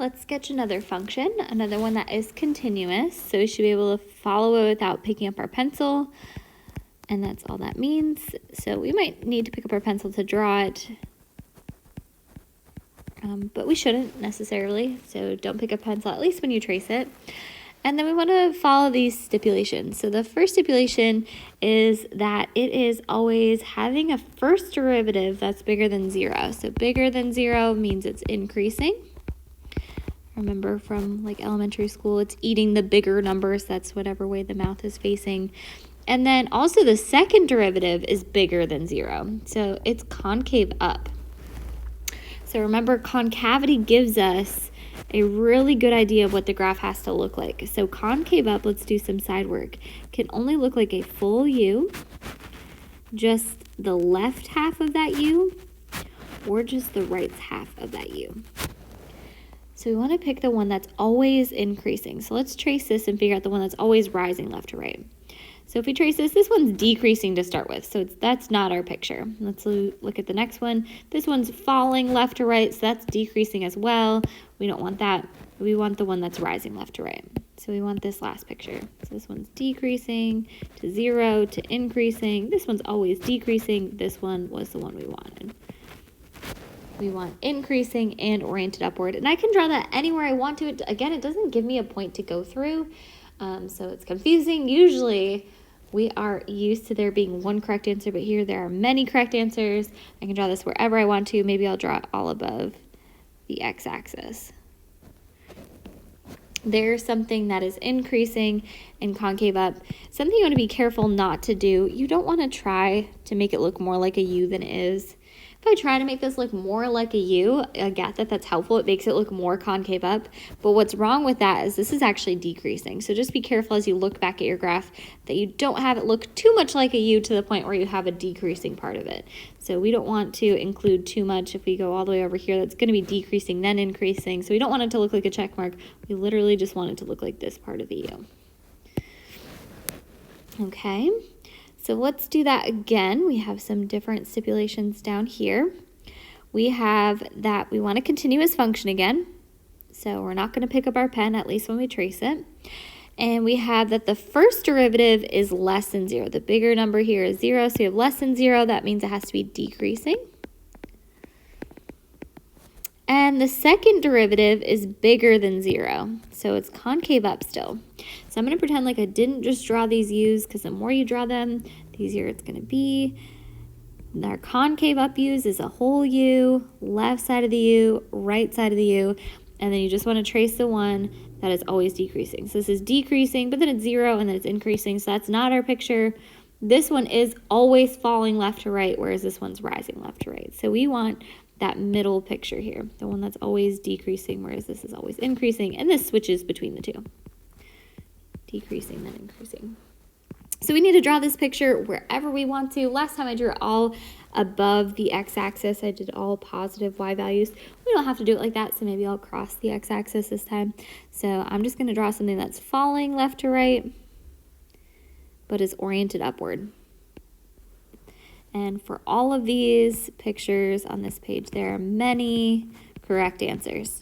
Let's sketch another function, another one that is continuous. So we should be able to follow it without picking up our pencil. And that's all that means. So we might need to pick up our pencil to draw it, but we shouldn't necessarily. So don't pick up a pencil, at least when you trace it. And then we want to follow these stipulations. So the first stipulation is that it is always having a first derivative that's bigger than 0. So bigger than 0 means it's increasing. Remember from like elementary school, it's eating the bigger numbers. That's whatever way the mouth is facing. And then also the second derivative is bigger than 0. So it's concave up. So remember, concavity gives us a really good idea of what the graph has to look like. So concave up, let's do some side work, can only look like a full U, just the left half of that U, or just the right half of that U. So we want to pick the one that's always increasing. So let's trace this and figure out the one that's always rising left to right. So if we trace this one's decreasing to start with, so that's not our picture. Let's look at the next one. This one's falling left to right, so that's decreasing as well. We don't want that. We want the one that's rising left to right. So we want this last picture. So this one's decreasing to 0 to increasing. This one's always decreasing. This one was the one we wanted. We want increasing and oriented upward. And I can draw that anywhere I want to. Again, it doesn't give me a point to go through, so it's confusing. Usually, we are used to there being one correct answer, but here there are many correct answers. I can draw this wherever I want to. Maybe I'll draw it all above the x-axis. There's something that is increasing and concave up. Something you want to be careful not to do. You don't want to try to make it look more like a U than it is. If I try to make this look more like a U, I get that that's helpful. It makes it look more concave up. But what's wrong with that is this is actually decreasing. So just be careful as you look back at your graph that you don't have it look too much like a U to the point where you have a decreasing part of it. So we don't want to include too much. If we go all the way over here, that's going to be decreasing, then increasing. So we don't want it to look like a check mark. We literally just want it to look like this part of the U. Okay. So let's do that again. We have some different stipulations down here. We have that we want a continuous function again. So we're not going to pick up our pen, at least when we trace it. And we have that the first derivative is less than 0. The bigger number here is 0, so we have less than 0. That means it has to be decreasing. And the second derivative is bigger than 0, so it's concave up still. So I'm going to pretend like I didn't just draw these U's, because the more you draw them, the easier it's going to be. Our concave up U's is a whole U, left side of the U, right side of the U, and then you just want to trace the one that is always decreasing. So this is decreasing, but then it's 0, and then it's increasing, so that's not our picture. This one is always falling left to right, whereas this one's rising left to right. So we want that middle picture here, the one that's always decreasing, whereas this is always increasing, and this switches between the two. Decreasing, then increasing. So we need to draw this picture wherever we want to. Last time I drew it all above the x-axis. I did all positive y values. We don't have to do it like that, so maybe I'll cross the x-axis this time. So I'm just going to draw something that's falling left to right, but is oriented upward. And for all of these pictures on this page, there are many correct answers.